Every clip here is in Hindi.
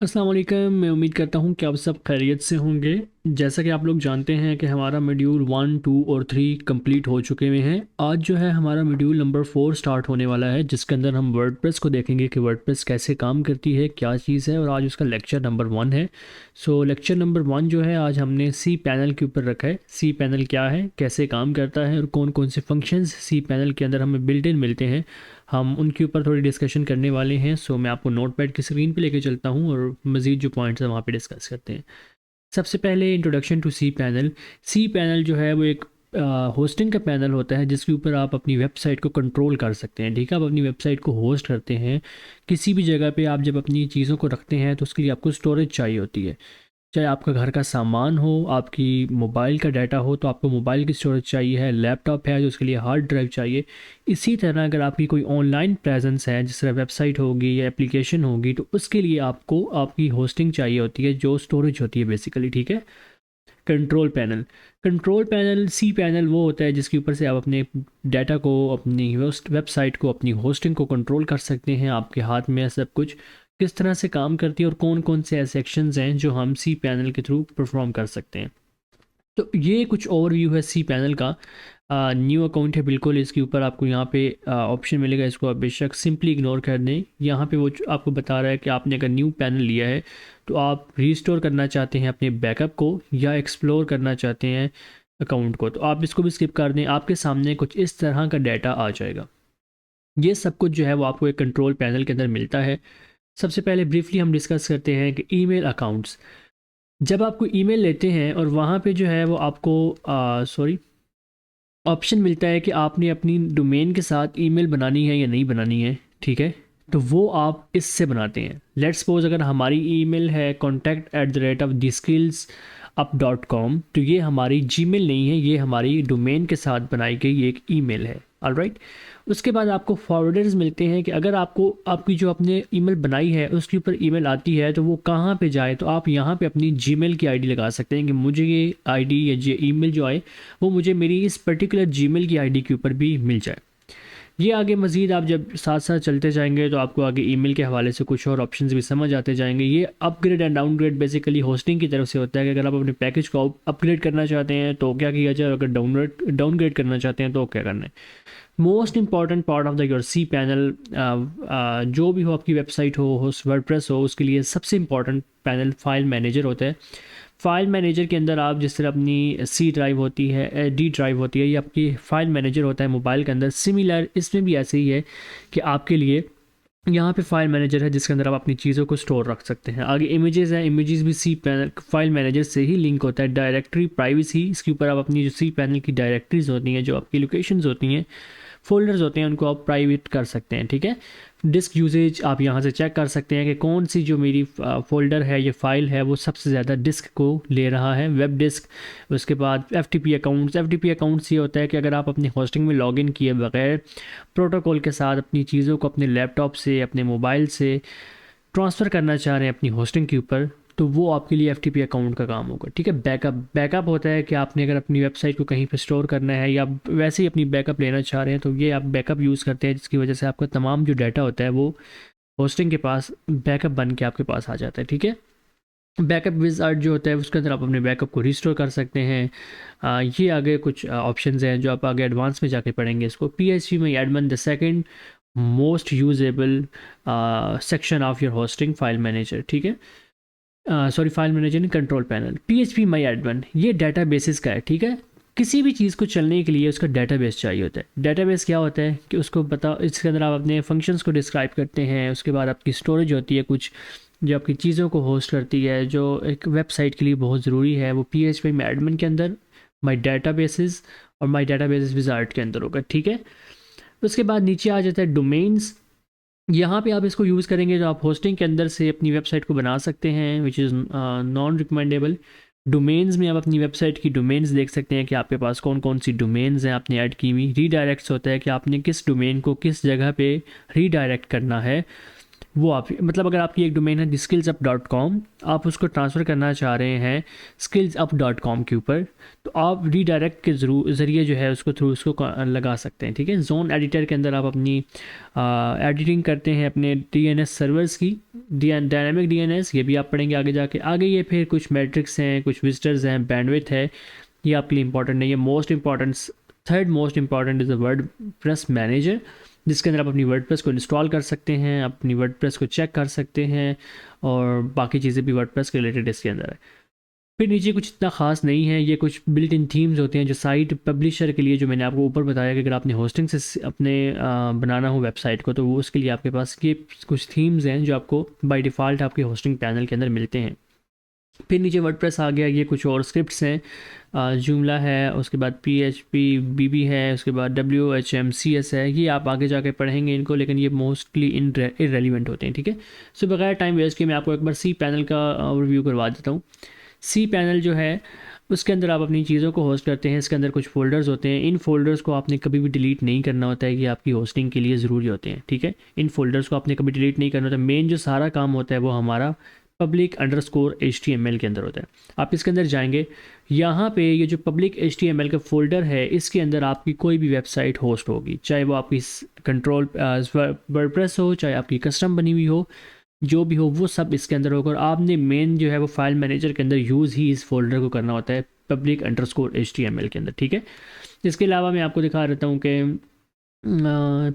अस्सलाम वालेकुम। मैं उम्मीद करता हूँ कि आप सब खैरियत से होंगे। जैसा कि आप लोग जानते हैं कि हमारा मॉड्यूल 1, 2 और 3 कंप्लीट हो चुके हुए हैं। आज जो है हमारा मॉड्यूल नंबर 4 स्टार्ट होने वाला है, जिसके अंदर हम वर्डप्रेस को देखेंगे कि वर्डप्रेस कैसे काम करती है, क्या चीज़ है, और आज उसका लेक्चर नंबर 1 है। सो लेक्चर नंबर 1 जो है आज हमने सी पैनल के ऊपर रखा है। सी पैनल क्या है, कैसे काम करता है और कौन कौन से फंक्शंस सी पैनल के अंदर हमें बिल्ट इन मिलते हैं, हम उनके ऊपर थोड़ी डिस्कशन करने वाले हैं। सो मैं आपको नोटपैड की स्क्रीन पे लेके चलता हूँ और मज़ीद जो पॉइंट्स हैं वहाँ पे डिस्कस करते हैं। सबसे पहले introduction to cPanel. CPanel जो है वो एक होस्टिंग का पैनल होता है जिसके ऊपर आप अपनी वेबसाइट को कंट्रोल कर सकते हैं। ठीक है, आप अपनी वेबसाइट को होस्ट करते हैं किसी भी जगह पे। आप जब अपनी चीज़ों को रखते हैं तो उसके लिए आपको स्टोरेज चाहिए होती है। चाहे आपका घर का सामान हो, आपकी मोबाइल का डाटा हो तो आपको मोबाइल की स्टोरेज चाहिए है, लैपटॉप है जो उसके लिए हार्ड ड्राइव चाहिए। इसी तरह अगर आपकी कोई ऑनलाइन प्रेजेंस है, जिस तरह वेबसाइट होगी या एप्लीकेशन होगी, तो उसके लिए आपको आपकी होस्टिंग चाहिए होती है जो स्टोरेज होती है बेसिकली। ठीक है। Control panel. Control panel cPanel वो होता है जिसके ऊपर से आप अपने डाटा को, अपनी वेबसाइट को, अपनी होस्टिंग को कंट्रोल कर सकते हैं। आपके हाथ में है सब कुछ, किस तरह से काम करती है और कौन कौन से ऐसे एक्शंस हैं जो हम सी पैनल के थ्रू परफॉर्म कर सकते हैं। तो ये कुछ ओवरव्यू है सी पैनल का। न्यू अकाउंट है बिल्कुल, इसके ऊपर आपको यहाँ पे ऑप्शन मिलेगा, इसको आप बेशक सिंपली इग्नोर कर दें। यहाँ पे वो आपको बता रहा है कि आपने अगर न्यू पैनल लिया है तो आप रीस्टोर करना चाहते हैं अपने बैकअप को या एक्सप्लोर करना चाहते हैं अकाउंट को, तो आप इसको भी स्किप कर दें। आपके सामने कुछ इस तरह का डाटा आ जाएगा। ये सब कुछ जो है वो आपको एक कंट्रोल पैनल के अंदर मिलता है। सबसे पहले ब्रीफली हम डिस्कस करते हैं कि ईमेल अकाउंट्स। जब आपको ईमेल लेते हैं और वहाँ पे जो है वो आपको ऑप्शन मिलता है कि आपने अपनी डोमेन के साथ ईमेल बनानी है या नहीं बनानी है। ठीक है, तो वो आप इससे बनाते हैं। लेट्स सपोज अगर हमारी ईमेल है contact@theskillsup.com, तो ये हमारी जीमेल नहीं है, ये हमारी डोमेन के साथ बनाई गई एक ईमेल है। ऑलराइट। उसके बाद आपको फॉरवर्डर्स मिलते हैं कि अगर आपको आपकी जो आपने ईमेल बनाई है उसके ऊपर ईमेल आती है तो वो कहाँ पे जाए, तो आप यहाँ पे अपनी जीमेल की आईडी लगा सकते हैं कि मुझे ये आईडी या ये ईमेल जो आए वो मुझे मेरी इस पर्टिकुलर जीमेल की आईडी के ऊपर भी मिल जाए। ये आगे मज़ीद आप जब साथ साथ चलते जाएंगे तो आपको आगे ईमेल के हवाले से कुछ और ऑप्शंस भी समझ आते जाएंगे। ये upgrade and downgrade basically hosting की तरफ से होता है कि अगर आप अपने पैकेज को अपग्रेड करना चाहते हैं तो क्या किया जाए, अगर डाउनग्रेड करना चाहते हैं तो क्या करना है। Most important part of the your cPanel, जो भी हो, आपकी वेबसाइट हो, वर्डप्रेस हो, उसके लिए सबसे इंपॉर्टेंट पैनल फाइल मैनेजर होता है। फाइल मैनेजर के अंदर आप जिस तरह अपनी सी ड्राइव होती है, डी ड्राइव होती है, ये आपकी फाइल मैनेजर होता है मोबाइल के अंदर। सिमिलर इसमें भी ऐसे ही है कि आपके लिए यहाँ पे फाइल मैनेजर है जिसके अंदर आप अपनी चीज़ों को स्टोर रख सकते हैं। आगे इमेजेस हैं, इमेजेस भी सी पैनल फाइल मैनेजर से ही लिंक होता है। डायरेक्टरी प्राइवेसी, इसके ऊपर आप अपनी जो सी पैनल की डायरेक्टरीज होती हैं, जो आपकी लोकेशंस होती हैं, फोल्डर्स होते हैं, उनको आप प्राइवेट कर सकते हैं। ठीक है। डिस्क यूजेज आप यहाँ से चेक कर सकते हैं कि कौन सी जो मेरी फ़ोल्डर है, ये फ़ाइल है, वो सबसे ज़्यादा डिस्क को ले रहा है, वेब डिस्क। उसके बाद FTP अकाउंट्स। FTP अकाउंट्स ये होता है कि अगर आप अपनी होस्टिंग में लॉगिन किए बगैर प्रोटोकॉल के साथ अपनी चीज़ों को अपने लैपटॉप से, अपने मोबाइल से ट्रांसफ़र करना चाह रहे हैं अपनी होस्टिंग के ऊपर, तो वो आपके लिए FTP अकाउंट का काम होगा। ठीक है। बैकअप। बैकअप होता है कि आपने अगर अपनी वेबसाइट को कहीं पे स्टोर करना है या वैसे ही अपनी बैकअप लेना चाह रहे हैं तो ये आप बैकअप यूज़ करते हैं, जिसकी वजह से आपका तमाम जो डाटा होता है वो होस्टिंग के पास बैकअप बन के आपके पास आ जाता है। ठीक है। बैकअप विज़ार्ड जो होता है उसके अंदर आप अपने बैकअप को रिस्टोर कर सकते हैं। ये आगे कुछ ऑप्शंस हैं जो आप आगे एडवांस में जाके पढ़ेंगे इसको। PHP में admin the second most usable section of your hosting file manager. ठीक है। सॉरी, फाइल मैनेजर नहीं, कंट्रोल पैनल। PHP माई एडमिन ये डाटा बेसिस का है। ठीक है। किसी भी चीज़ को चलने के लिए उसका डेटाबेस चाहिए होता है। डेटाबेस क्या होता है कि उसको बता, इसके अंदर आप अपने फंक्शंस को डिस्क्राइब करते हैं। उसके बाद आपकी स्टोरेज होती है कुछ जो आपकी चीज़ों को होस्ट करती है, जो एक वेबसाइट के लिए बहुत ज़रूरी है, वो PHP में एडमिन के अंदर माई डाटा बेसिस और माई डाटा बेसिस विजार्ड के अंदर होगा। ठीक है। उसके बाद नीचे आ जाता है डोमेन्स। यहाँ पे आप इसको यूज़ करेंगे जो आप होस्टिंग के अंदर से अपनी वेबसाइट को बना सकते हैं, which is non recommendable. Domains में आप अपनी वेबसाइट की डोमेन्स देख सकते हैं कि आपके पास कौन कौन सी डोमेन्स हैं आपने ऐड की हुई। रीडायरेक्ट्स होता है कि आपने किस डोमेन को किस जगह पे रीडायरेक्ट करना है। वो आप मतलब अगर आपकी एक डोमेन है skillsup.com, आप उसको ट्रांसफ़र करना चाह रहे हैं skillsup.com के ऊपर, तो आप रीडायरेक्ट के ज़रिए जो है उसको थ्रू उसको लगा सकते हैं। ठीक है, जोन एडिटर के अंदर आप अपनी एडिटिंग करते हैं अपने DNS सर्वर्स की, डायनामिक DNS, ये भी आप पढ़ेंगे आगे जाके। आगे ये फिर कुछ मैट्रिक्स हैं, कुछ विजिटर्स हैं, बैंडविड्थ है, ये आपके लिए इंपॉर्टेंट नहीं है। Most important, third most important is the WordPress manager, जिसके अंदर आप अपनी वर्डप्रेस को इंस्टॉल कर सकते हैं, अपनी वर्डप्रेस को चेक कर सकते हैं, और बाकी चीज़ें भी वर्डप्रेस के रिलेटेड इसके अंदर है। फिर नीचे कुछ इतना ख़ास नहीं है, ये कुछ बिल्ट इन थीम्स होते हैं जो साइट पब्लिशर के लिए, जो मैंने आपको ऊपर बताया कि अगर आपने होस्टिंग से अपने बनाना हो वेबसाइट को, तो वो उसके लिए आपके पास ये कुछ थीम्स हैं जो आपको बाय डिफ़ॉल्ट आपके होस्टिंग पैनल के अंदर मिलते हैं। फिर नीचे वर्डप्रेस आ गया, ये कुछ और स्क्रिप्ट्स हैं, जुमला है, उसके बाद PHP BB है, उसके बाद WHMCS है, ये आप आगे जाके पढ़ेंगे इनको, लेकिन ये मोस्टली इरेलीवेंट होते हैं। ठीक है, सो बगैर टाइम वेस्ट के मैं आपको एक बार सी पैनल का ओवरव्यू करवा देता हूँ। सी पैनल जो है उसके अंदर आप अपनी चीज़ों को होस्ट करते हैं, इसके अंदर कुछ फ़ोल्डर्स होते हैं, इन फ़ोल्डर्स को आपने कभी भी डिलीट नहीं करना होता है, ये आपकी होस्टिंग के लिए ज़रूरी होते हैं। ठीक है, इन फ़ोल्डर्स को आपने कभी डिलीट नहीं करना होता, मेन जो सारा काम होता है वो हमारा public_html के अंदर होता है। आप इसके अंदर जाएंगे, यहाँ पे ये जो public HTML का फ़ोल्डर है, इसके अंदर आपकी कोई भी वेबसाइट होस्ट होगी, चाहे वो आपकी कंट्रोल वर्डप्रेस हो, चाहे आपकी कस्टम बनी हुई हो, जो भी हो वो सब इसके अंदर होगा। और आपने मेन जो है वो फाइल मैनेजर के अंदर यूज़ ही इस फोल्डर को करना होता है public_html के अंदर। ठीक है, इसके अलावा मैं आपको दिखा देता हूँ कि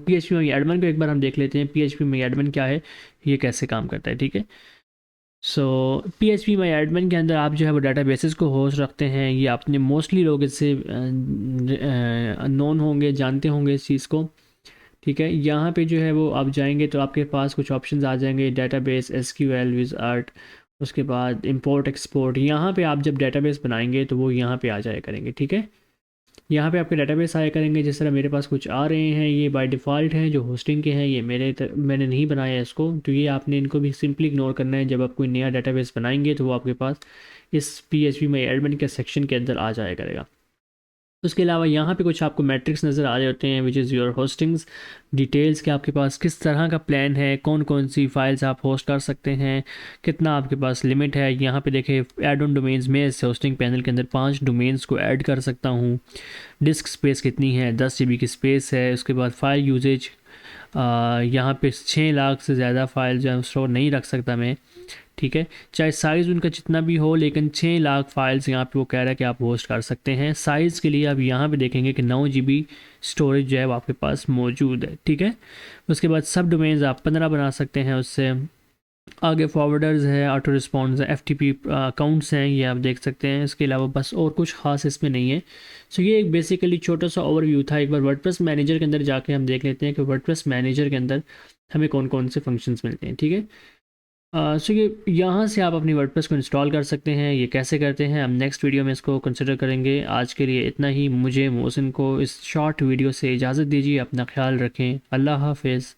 PHP में एडमिन को एक बार हम देख लेते हैं। PHP में एडमिन क्या है, ये कैसे काम करता है। ठीक है, सो PHP माई एडमिन के अंदर आप जो है वो डाटाबेसेस को होस्ट रखते हैं, ये आपने मोस्टली लोग इससे नोन होंगे, जानते होंगे इस चीज़ को। ठीक है, यहाँ पे जो है वो आप जाएंगे तो आपके पास कुछ ऑप्शंस आ जाएंगे, डेटाबेस, SQL, विज़ार्ड, उसके बाद इंपोर्ट एक्सपोर्ट। यहाँ पे आप जब डेटाबेस बनाएंगे तो वो यहाँ पे आ जाया करेंगे। ठीक है, यहाँ पे आपके डेटाबेस आया करेंगे, जिस तरह मेरे पास कुछ आ रहे हैं, ये बाय डिफ़ॉल्ट हैं जो होस्टिंग के हैं, ये मैंने नहीं बनाया इसको, तो ये आपने इनको भी सिंपली इग्नोर करना है। जब आप कोई नया डेटाबेस बनाएंगे तो वो आपके पास इस PHP में एडमिन के सेक्शन के अंदर आ जाया करेगा। उसके अलावा यहाँ पे कुछ आपको मैट्रिक्स नज़र आ रहे होते हैं, which is your hostings details, के आपके पास किस तरह का प्लान है, कौन कौन सी फाइल्स आप होस्ट कर सकते हैं, कितना आपके पास लिमिट है। यहाँ पे देखें ऐड ऑन डोमेन्स में इस होस्टिंग पैनल के अंदर 5 डोमेन्स को ऐड कर सकता हूँ। डिस्क स्पेस कितनी है, 10 GB की स्पेस है। उसके बाद फ़ाइल यूजेज, यहाँ पे 6 लाख से ज़्यादा फाइल जो है स्टोर नहीं रख सकता मैं। ठीक है, चाहे साइज़ उनका जितना भी हो, लेकिन 6 लाख फाइल्स यहाँ पे वो कह रहा है कि आप होस्ट कर सकते हैं। साइज़ के लिए आप यहाँ पे देखेंगे कि 9 GB स्टोरेज जो है वो आपके पास मौजूद है। ठीक है, उसके बाद सब डोमेन्स आप 15 बना सकते हैं। उससे आगे फॉरवर्डर्स है, ऑटो रिस्पॉन्स है, FTP अकाउंट्स हैं, ये आप देख सकते हैं। इसके अलावा बस और कुछ ख़ास इसमें नहीं है। सो ये एक बेसिकली छोटा सा ओवरव्यू था। एक बार वर्डप्रेस मैनेजर के अंदर जाके हम देख लेते हैं कि वर्डप्रेस मैनेजर के अंदर हमें कौन कौन से फंक्शंस मिलते हैं। ठीक है, सो ये यहाँ से आप अपनी वर्डप्रेस को इंस्टॉल कर सकते हैं। ये कैसे करते हैं हम नेक्स्ट वीडियो में इसको कंसिडर करेंगे। आज के लिए इतना ही। मुझे मोहसिन को इस शॉर्ट वीडियो से इजाज़त दीजिए। अपना ख्याल रखें। अल्लाह हाफिज़।